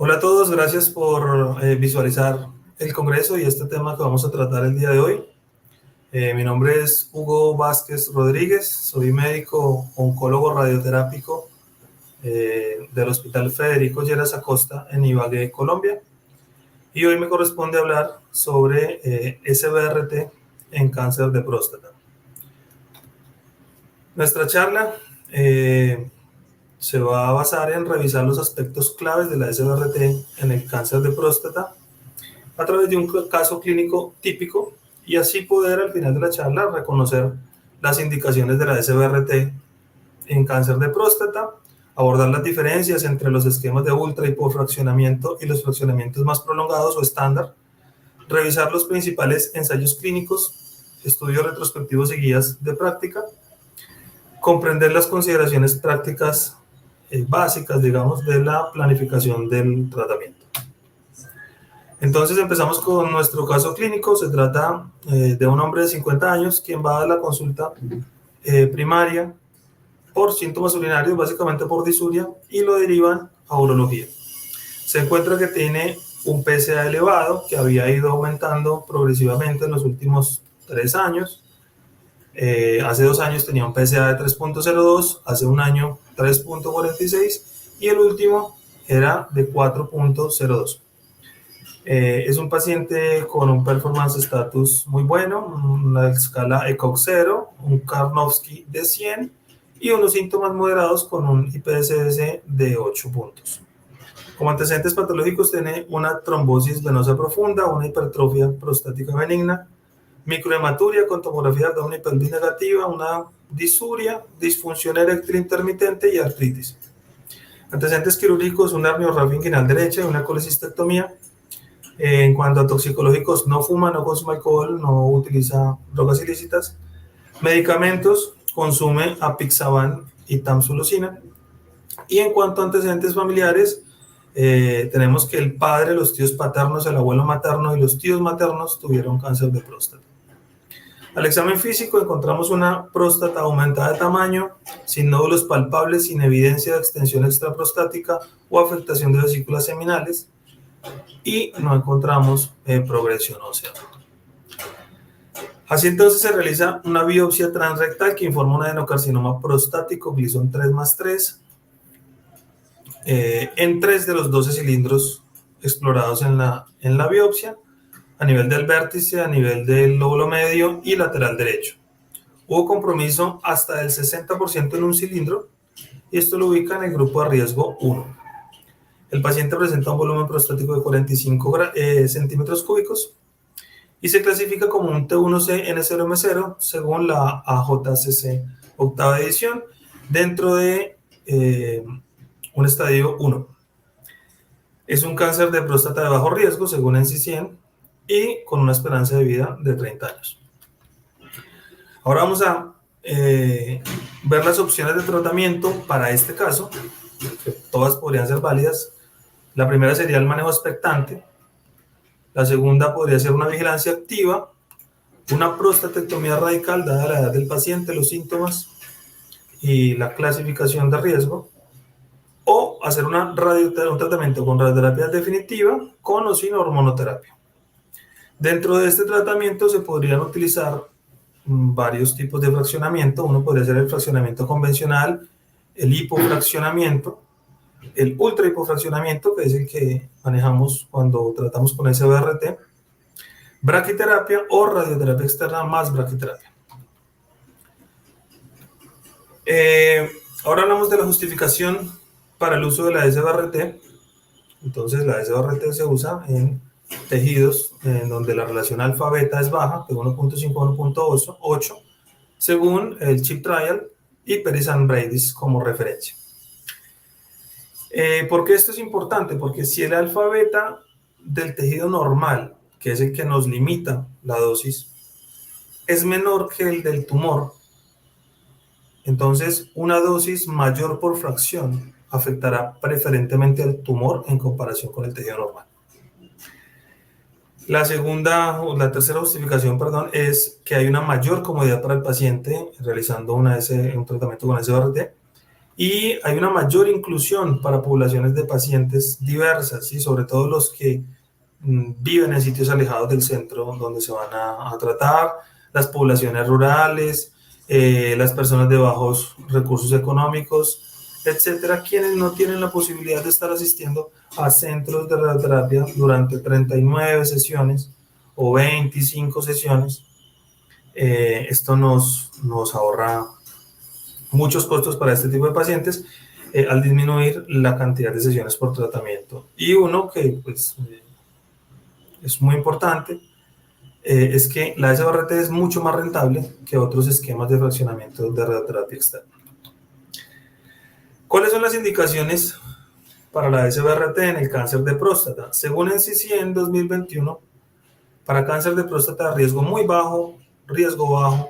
Hola a todos, gracias por visualizar el Congreso y este tema que vamos a tratar el día de hoy. Mi nombre es Hugo Vázquez Rodríguez, soy médico oncólogo radioterápico del Hospital Federico Lleras Acosta en Ibagué, Colombia. Y hoy me corresponde hablar sobre SBRT en cáncer de próstata. Nuestra charla se va a basar en revisar los aspectos claves de la SBRT en el cáncer de próstata a través de un caso clínico típico y así poder al final de la charla reconocer las indicaciones de la SBRT en cáncer de próstata, abordar las diferencias entre los esquemas de ultra y hiperfraccionamiento y los fraccionamientos más prolongados o estándar, revisar los principales ensayos clínicos, estudios retrospectivos y guías de práctica, comprender las consideraciones prácticas básicas, digamos, de la planificación del tratamiento. Entonces empezamos con nuestro caso clínico. Se trata de un hombre de 50 años quien va a la consulta primaria por síntomas urinarios, básicamente por disuria, y lo derivan a urología. Se encuentra que tiene un PSA elevado que había ido aumentando progresivamente en los últimos 3 años. Hace 2 años tenía un PSA de 3.02, hace un año 3.46 y el último era de 4.02. Es un paciente con un performance status muy bueno, una escala ECOG 0, un Karnofsky de 100 y unos síntomas moderados con un IPSS de 8 puntos. Como antecedentes patológicos tiene una trombosis venosa profunda, una hipertrofia prostática benigna, microhematuria con tomografía de abdomen y pelvis negativa, una disuria, disfunción eréctil intermitente y artritis. Antecedentes quirúrgicos, una amniorrafia inguinal derecha y una colecistectomía. En cuanto a toxicológicos, no fuma, no consume alcohol, no utiliza drogas ilícitas. Medicamentos, consume apixaban y tamsulosina. Y en cuanto a antecedentes familiares, tenemos que el padre, los tíos paternos, el abuelo materno y los tíos maternos tuvieron cáncer de próstata. Al examen físico encontramos una próstata aumentada de tamaño, sin nódulos palpables, sin evidencia de extensión extraprostática o afectación de vesículas seminales, y no encontramos progresión ósea. Así entonces se realiza una biopsia transrectal que informa un adenocarcinoma prostático Gleason 3+3 en 3 de los 12 cilindros explorados en la biopsia, a nivel del vértice, a nivel del lóbulo medio y lateral derecho. Hubo compromiso hasta del 60% en un cilindro y esto lo ubica en el grupo de riesgo 1. El paciente presenta un volumen prostático de 45 centímetros cúbicos y se clasifica como un T1C N0M0 según la AJCC octava edición dentro de un estadio 1. Es un cáncer de próstata de bajo riesgo según NCCN y con una esperanza de vida de 30 años. Ahora vamos a ver las opciones de tratamiento para este caso, que todas podrían ser válidas. La primera sería el manejo expectante, la segunda podría ser una vigilancia activa, una prostatectomía radical dada la edad del paciente, los síntomas y la clasificación de riesgo, o hacer un tratamiento con radioterapia definitiva con o sin hormonoterapia. Dentro de este tratamiento se podrían utilizar varios tipos de fraccionamiento. Uno podría ser el fraccionamiento convencional, el hipofraccionamiento, el ultra hipofraccionamiento, que es el que manejamos cuando tratamos con SBRT, braquiterapia o radioterapia externa más braquiterapia. Ahora hablamos de la justificación para el uso de la SBRT. Entonces la SBRT se usa en tejidos en donde la relación alfa-beta es baja, de 1.5 a 1.8, según el CHIP Trial y Peris and Bradis como referencia. ¿Por qué esto es importante? Porque si el alfa-beta del tejido normal, que es el que nos limita la dosis, es menor que el del tumor, entonces una dosis mayor por fracción afectará preferentemente al tumor en comparación con el tejido normal. La tercera justificación, es que hay una mayor comodidad para el paciente realizando un tratamiento con SBRT Y hay una mayor inclusión para poblaciones de pacientes diversas, y sobre todo los que viven en sitios alejados del centro donde se van a tratar, las poblaciones rurales, las personas de bajos recursos económicos, etcétera, quienes no tienen la posibilidad de estar asistiendo a centros de radioterapia durante 39 sesiones o 25 sesiones. Esto nos ahorra muchos costos para este tipo de pacientes al disminuir la cantidad de sesiones por tratamiento. Y uno que pues, es muy importante es que la SBRT es mucho más rentable que otros esquemas de fraccionamiento de radioterapia externa. ¿Cuáles son las indicaciones para la SBRT en el cáncer de próstata? Según NCCN 2021, para cáncer de próstata de riesgo muy bajo, riesgo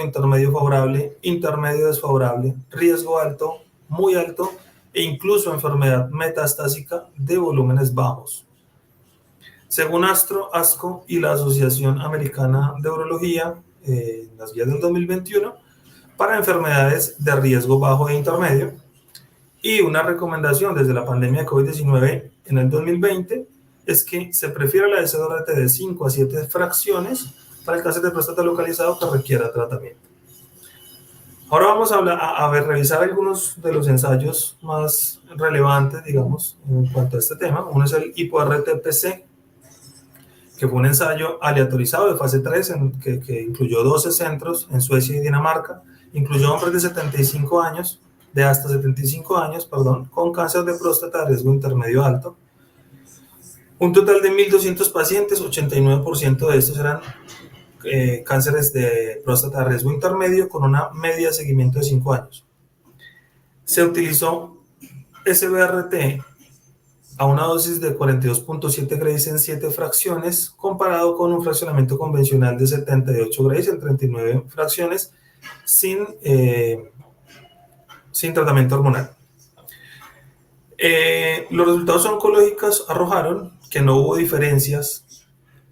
intermedio favorable, intermedio desfavorable, riesgo alto, muy alto e incluso enfermedad metastásica de volúmenes bajos. Según ASCO y la Asociación Americana de Urología, las guías del 2021, para enfermedades de riesgo bajo e intermedio, y una recomendación desde la pandemia de COVID-19 en el 2020 es que se prefiere la SBRT de 5 a 7 fracciones para el cáncer de próstata localizado que requiera tratamiento. Ahora vamos a revisar algunos de los ensayos más relevantes, digamos, en cuanto a este tema. Uno es el HIPO-RT-PC, que fue un ensayo aleatorizado de fase 3 que incluyó 12 centros en Suecia y Dinamarca, incluyó hombres de 75 años, de hasta 75 años, con cáncer de próstata de riesgo intermedio alto. Un total de 1.200 pacientes, 89% de estos eran cánceres de próstata de riesgo intermedio con una media de seguimiento de 5 años. Se utilizó SBRT a una dosis de 42.7 Grays en 7 fracciones, comparado con un fraccionamiento convencional de 78 Grays en 39 fracciones sin tratamiento hormonal. Los resultados oncológicos arrojaron que no hubo diferencias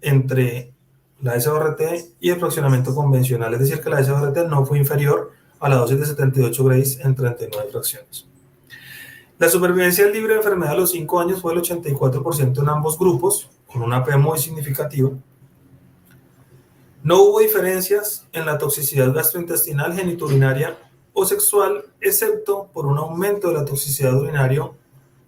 entre la SBRT y el fraccionamiento convencional, es decir, que la SBRT no fue inferior a la dosis de 78 Grays en 39 fracciones. La supervivencia libre de enfermedad a los 5 años fue el 84% en ambos grupos, con una P muy significativa. No hubo diferencias en la toxicidad gastrointestinal, genitourinaria o sexual, excepto por un aumento de la toxicidad urinaria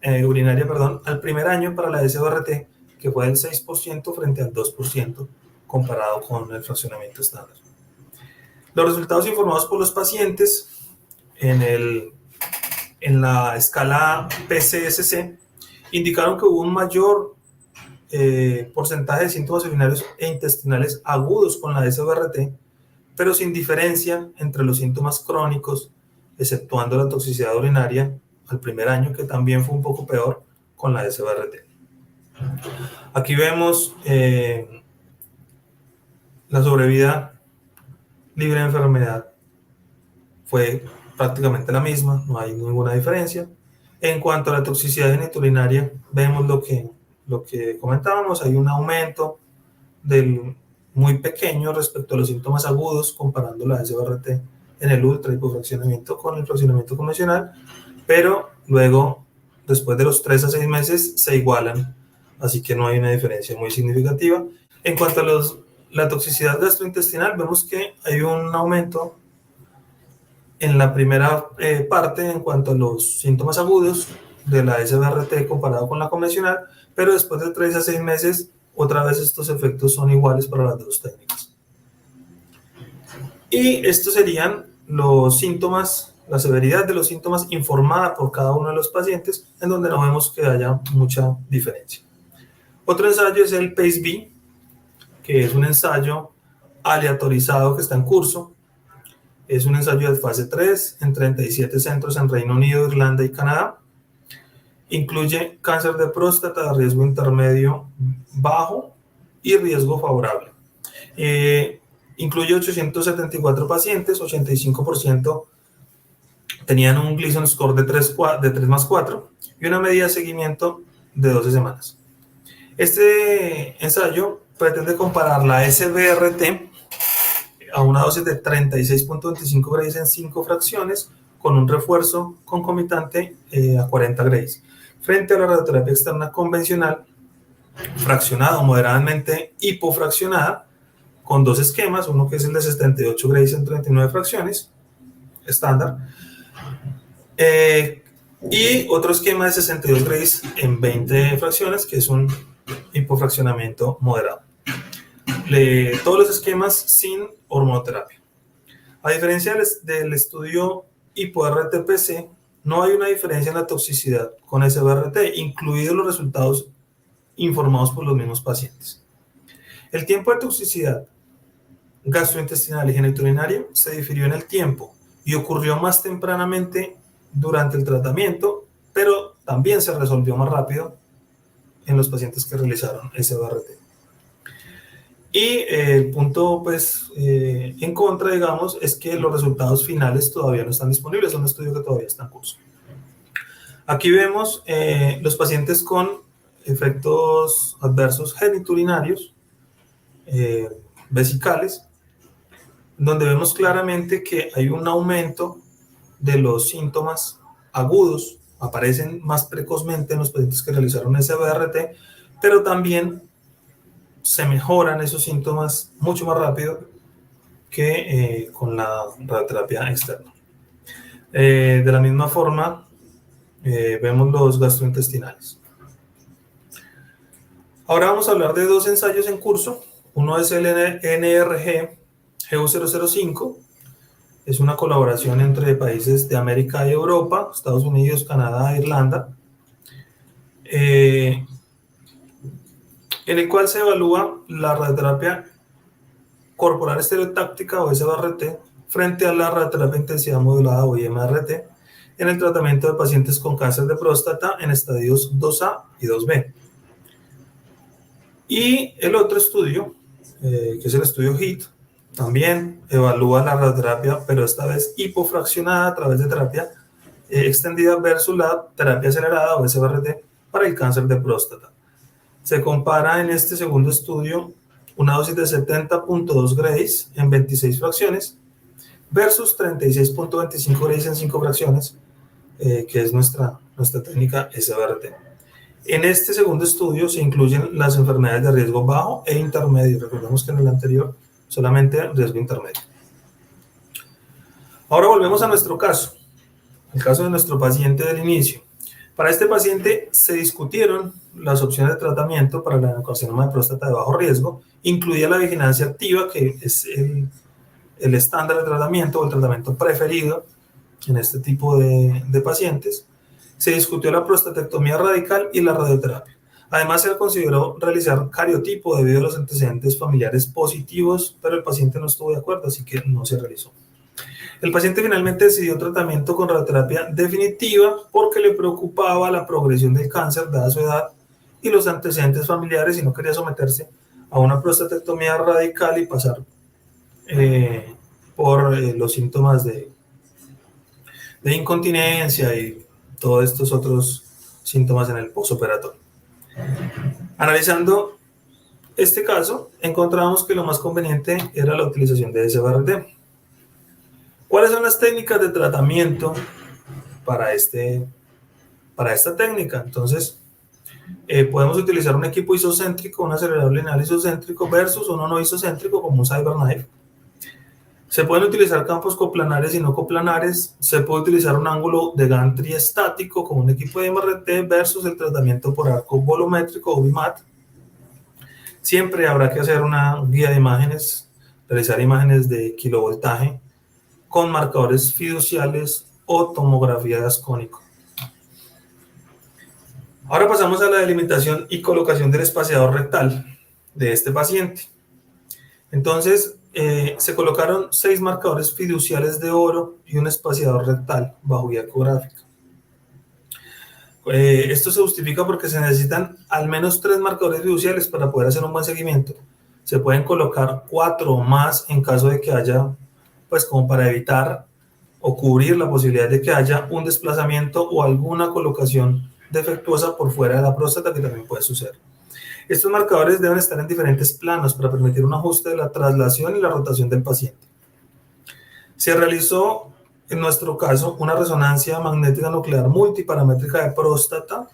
al primer año para la SBRT, que fue del 6% frente al 2% comparado con el fraccionamiento estándar. Los resultados informados por los pacientes en la escala PCSC indicaron que hubo un mayor porcentaje de síntomas urinarios e intestinales agudos con la SBRT, pero sin diferencia entre los síntomas crónicos, exceptuando la toxicidad urinaria al primer año, que también fue un poco peor con la SBRT. Aquí vemos la sobrevida libre de enfermedad fue prácticamente la misma, no hay ninguna diferencia. En cuanto a la toxicidad genitourinaria, vemos lo que comentábamos, hay un aumento muy pequeño respecto a los síntomas agudos, comparando la SBRT en el ultra hipofraccionamiento con el fraccionamiento convencional, pero luego, después de los 3 a 6 meses, se igualan, así que no hay una diferencia muy significativa. En cuanto a la toxicidad gastrointestinal, vemos que hay un aumento en la primera parte en cuanto a los síntomas agudos de la SBRT comparado con la convencional, pero después de 3 a 6 meses, otra vez estos efectos son iguales para las dos técnicas. Y estos serían los síntomas, la severidad de los síntomas informada por cada uno de los pacientes, en donde no vemos que haya mucha diferencia. Otro ensayo es el PACE-B, que es un ensayo aleatorizado que está en curso. Es un ensayo de fase 3 en 37 centros en Reino Unido, Irlanda y Canadá. Incluye cáncer de próstata de riesgo intermedio bajo y riesgo favorable. Incluye 874 pacientes, 85% tenían un Gleason score de 3 más 4 y una medida de seguimiento de 12 semanas. Este ensayo pretende comparar la SBRT a una dosis de 36.25 Grays en 5 fracciones con un refuerzo concomitante a 40 grays, frente a la radioterapia externa convencional, fraccionada o moderadamente hipofraccionada, con dos esquemas, uno que es el de 78 grays en 39 fracciones, estándar, y otro esquema de 62 grays en 20 fracciones, que es un hipofraccionamiento moderado. Todos los esquemas sin hormonoterapia. A diferencia del estudio hipo-RTPC, no hay una diferencia en la toxicidad con SBRT, incluidos los resultados informados por los mismos pacientes. El tiempo de toxicidad gastrointestinal y genitourinario se difirió en el tiempo y ocurrió más tempranamente durante el tratamiento, pero también se resolvió más rápido en los pacientes que realizaron SBRT. Y el punto, pues, en contra, digamos, es que los resultados finales todavía no están disponibles, es un estudio que todavía está en curso. Aquí vemos los pacientes con efectos adversos geniturinarios, vesicales, donde vemos claramente que hay un aumento de los síntomas agudos, aparecen más precozmente en los pacientes que realizaron SBRT, pero también se mejoran esos síntomas mucho más rápido que con la radioterapia externa. De la misma forma, vemos los gastrointestinales. Ahora vamos a hablar de dos ensayos en curso. Uno es el NRG GU005. Es una colaboración entre países de América y Europa, Estados Unidos, Canadá e Irlanda, en el cual se evalúa la radioterapia corporal estereotáctica o SBRT frente a la radioterapia intensidad modulada o IMRT en el tratamiento de pacientes con cáncer de próstata en estadios 2A y 2B. Y el otro estudio, que es el estudio HIT, también evalúa la radioterapia, pero esta vez hipofraccionada a través de terapia extendida versus la terapia acelerada o SBRT para el cáncer de próstata. Se compara en este segundo estudio una dosis de 70.2 grays en 26 fracciones versus 36.25 grays en 5 fracciones, que es nuestra técnica SBRT. En este segundo estudio se incluyen las enfermedades de riesgo bajo e intermedio. Recordemos que en el anterior solamente riesgo intermedio. Ahora volvemos a nuestro caso, el caso de nuestro paciente del inicio. Para este paciente se discutieron las opciones de tratamiento para el adenocarcinoma de próstata de bajo riesgo, incluida la vigilancia activa, que es el estándar de tratamiento o el tratamiento preferido en este tipo de pacientes. Se discutió la prostatectomía radical y la radioterapia. Además, se consideró realizar cariotipo debido a los antecedentes familiares positivos, pero el paciente no estuvo de acuerdo, así que no se realizó. El paciente finalmente decidió tratamiento con radioterapia definitiva porque le preocupaba la progresión del cáncer dada su edad y los antecedentes familiares y no quería someterse a una prostatectomía radical y pasar por los síntomas de incontinencia y todos estos otros síntomas en el postoperatorio. Analizando este caso, encontramos que lo más conveniente era la utilización de SBRT. ¿Cuáles son las técnicas de tratamiento para esta técnica? Entonces, podemos utilizar un equipo isocéntrico, un acelerador lineal isocéntrico versus uno no isocéntrico como un CyberKnife. Se pueden utilizar campos coplanares y no coplanares. Se puede utilizar un ángulo de gantry estático como un equipo de MRT versus el tratamiento por arco volumétrico o BIMAT. Siempre habrá que hacer una guía de imágenes, realizar imágenes de kilovoltaje con marcadores fiduciales o tomografía de ascónico. Ahora pasamos a la delimitación y colocación del espaciador rectal de este paciente. Entonces, se colocaron 6 marcadores fiduciales de oro y un espaciador rectal bajo guía ecográfica. Esto se justifica porque se necesitan al menos 3 marcadores fiduciales para poder hacer un buen seguimiento. Se pueden colocar 4 o más en caso de que haya, pues como para evitar o cubrir la posibilidad de que haya un desplazamiento o alguna colocación defectuosa por fuera de la próstata, que también puede suceder. Estos marcadores deben estar en diferentes planos para permitir un ajuste de la traslación y la rotación del paciente. Se realizó en nuestro caso, una resonancia magnética nuclear multiparamétrica de próstata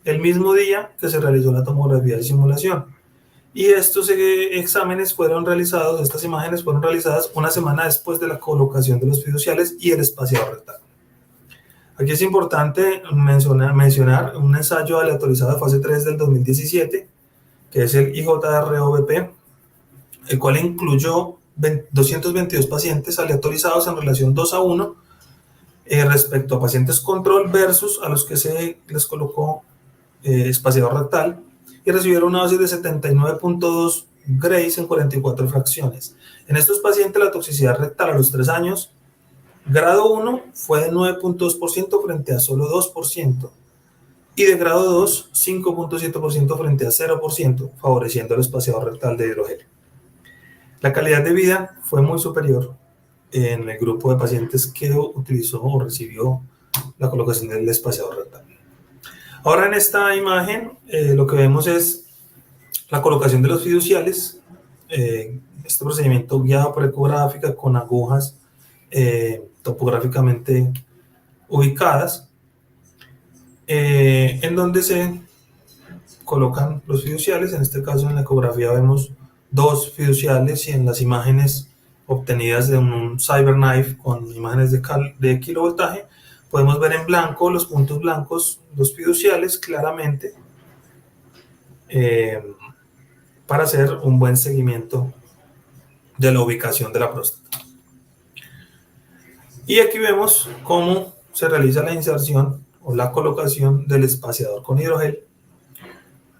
el mismo día que se realizó la tomografía de simulación. Y estos exámenes fueron realizados, estas imágenes fueron realizadas una semana después de la colocación de los fiduciales y el espaciador rectal. Aquí es importante mencionar un ensayo aleatorizado de fase 3 del 2017, que es el IJROVP, el cual incluyó 222 pacientes aleatorizados en relación 2:1 respecto a pacientes control versus a los que se les colocó espaciador rectal, y recibieron una dosis de 79.2 grays en 44 fracciones. En estos pacientes la toxicidad rectal a los 3 años, grado 1 fue de 9.2% frente a solo 2%, y de grado 2, 5.7% frente a 0%, favoreciendo el espaciador rectal de hidrogel. La calidad de vida fue muy superior en el grupo de pacientes que utilizó o recibió la colocación del espaciador rectal. Ahora en esta imagen lo que vemos es la colocación de los fiduciales, este procedimiento guiado por ecográfica con agujas topográficamente ubicadas, en donde se colocan los fiduciales. En este caso en la ecografía vemos 2 fiduciales, y en las imágenes obtenidas de un CyberKnife con imágenes de kilovoltaje podemos ver en blanco los puntos blancos, los fiduciales claramente, para hacer un buen seguimiento de la ubicación de la próstata. Y aquí vemos cómo se realiza la inserción o la colocación del espaciador con hidrogel.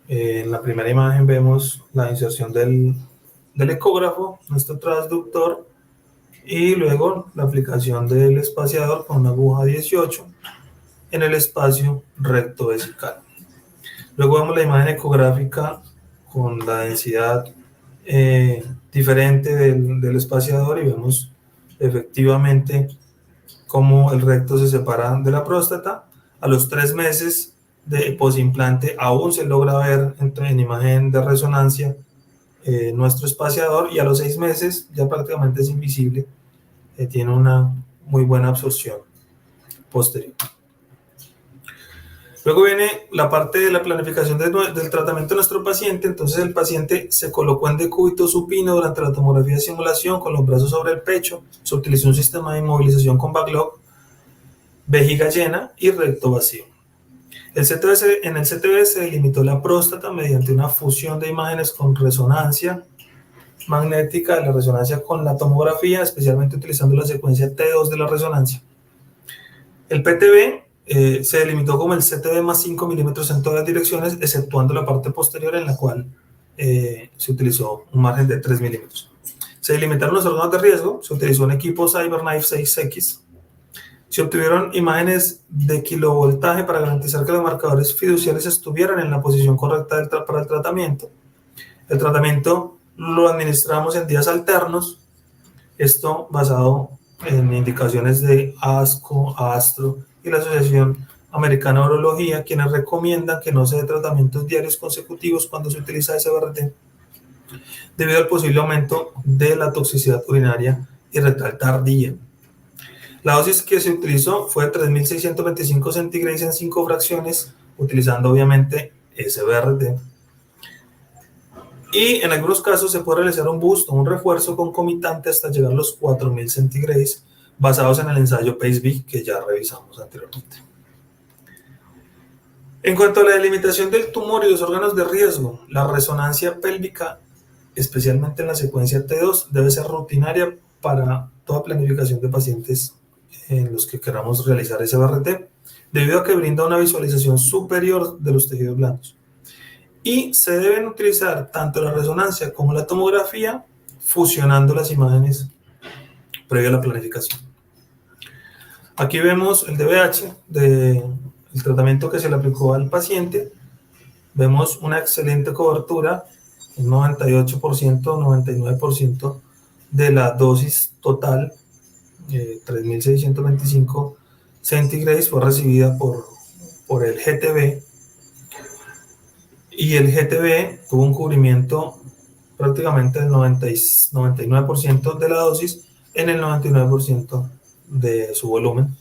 En la primera imagen vemos la inserción del ecógrafo, nuestro transductor, y luego la aplicación del espaciador con una aguja 18 en el espacio recto vesical. Luego vemos la imagen ecográfica con la densidad diferente del espaciador, y vemos efectivamente cómo el recto se separa de la próstata. A los 3 meses de posimplante aún se logra ver en imagen de resonancia nuestro espaciador, y a los 6 meses ya prácticamente es invisible, tiene una muy buena absorción posterior. Luego viene la parte de la planificación del tratamiento de nuestro paciente. Entonces el paciente se colocó en decúbito supino durante la tomografía de simulación con los brazos sobre el pecho. Se utilizó un sistema de inmovilización con backlog, vejiga llena y recto vacío. En el CTV se delimitó la próstata mediante una fusión de imágenes con resonancia magnética de la resonancia con la tomografía, especialmente utilizando la secuencia T2 de la resonancia. El PTV se delimitó como el CTV más 5 milímetros en todas las direcciones, exceptuando la parte posterior, en la cual se utilizó un margen de 3 milímetros. Se delimitaron los órganos de riesgo, se utilizó un equipo CyberKnife 6X, se obtuvieron imágenes de kilovoltaje para garantizar que los marcadores fiduciales estuvieran en la posición correcta para el tratamiento. El tratamiento lo administramos en días alternos, esto basado en indicaciones de ASCO, ASTRO y la Asociación Americana de Urología, quienes recomiendan que no se dé tratamientos diarios consecutivos cuando se utiliza SBRT, debido al posible aumento de la toxicidad urinaria y rectal tardía. La dosis que se utilizó fue de 3.625 centigrados en 5 fracciones, utilizando obviamente SBRT. Y en algunos casos se puede realizar un boost o un refuerzo concomitante hasta llegar a los 4.000 centigrados, basados en el ensayo PACE-B que ya revisamos anteriormente. En cuanto a la delimitación del tumor y los órganos de riesgo, la resonancia pélvica, especialmente en la secuencia T2, debe ser rutinaria para toda planificación de pacientes en los que queramos realizar SBRT, debido a que brinda una visualización superior de los tejidos blandos. Y se deben utilizar tanto la resonancia como la tomografía, fusionando las imágenes previo a la planificación. Aquí vemos el DBH del tratamiento que se le aplicó al paciente. Vemos una excelente cobertura, un 98%, 99% de la dosis total, 3.625 centigrados, fue recibida por el GTB. Y el GTB tuvo un cubrimiento prácticamente del 99% de la dosis en el 99% de su volumen.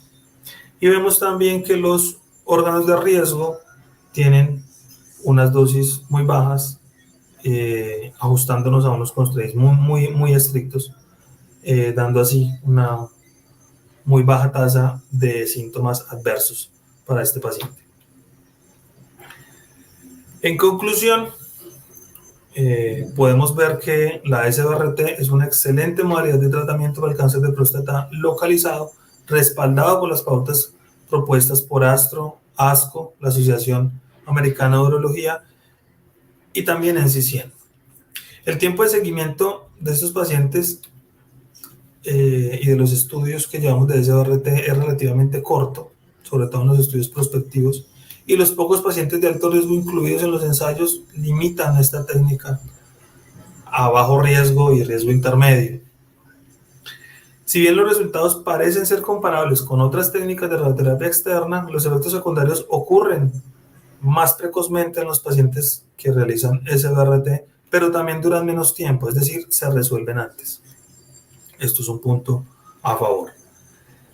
Y vemos también que los órganos de riesgo tienen unas dosis muy bajas, ajustándonos a unos constraints muy estrictos, dando así una muy baja tasa de síntomas adversos para este paciente. En conclusión, podemos ver que la SBRT es una excelente modalidad de tratamiento para el cáncer de próstata localizado, respaldado por las pautas propuestas por ASTRO, ASCO, la Asociación Americana de Urología, y también NCCN. El tiempo de seguimiento de estos pacientes y de los estudios que llevamos de SBRT es relativamente corto, sobre todo en los estudios prospectivos, y los pocos pacientes de alto riesgo incluidos en los ensayos limitan esta técnica a bajo riesgo y riesgo intermedio. Si bien los resultados parecen ser comparables con otras técnicas de radioterapia externa, los efectos secundarios ocurren más precozmente en los pacientes que realizan SBRT, pero también duran menos tiempo, es decir, se resuelven antes. Esto es un punto a favor.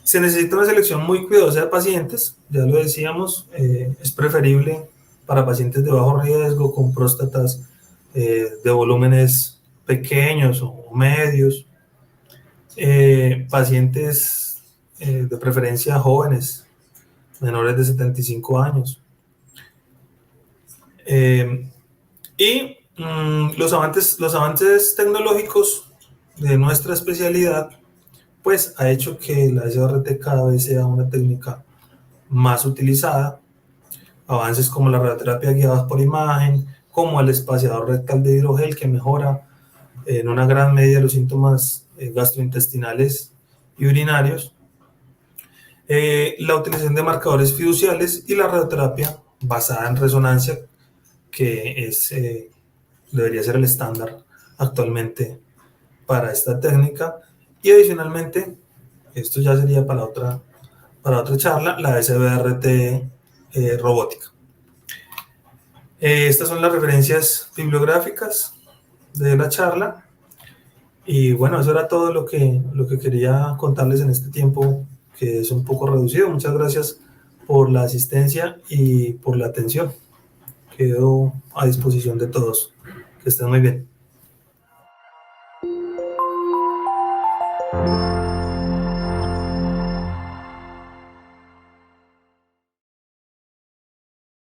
Se necesita una selección muy cuidadosa de pacientes, ya lo decíamos, es preferible para pacientes de bajo riesgo con próstatas de volúmenes pequeños o medios, pacientes de preferencia jóvenes, menores de 75 años. Los avances tecnológicos de nuestra especialidad pues ha hecho que la SBRT cada vez sea una técnica más utilizada. Avances como la radioterapia guiada por imagen, como el espaciador rectal de hidrogel, que mejora en una gran medida los síntomas gastrointestinales y urinarios, la utilización de marcadores fiduciales y la radioterapia basada en resonancia, que debería ser el estándar actualmente para esta técnica. Y adicionalmente, esto ya sería para otra charla, la SBRT robótica. Estas son las referencias bibliográficas de la charla. Y bueno, eso era todo lo que quería contarles en este tiempo, que es un poco reducido. Muchas gracias por la asistencia y por la atención. Quedo a disposición de todos. Que estén muy bien.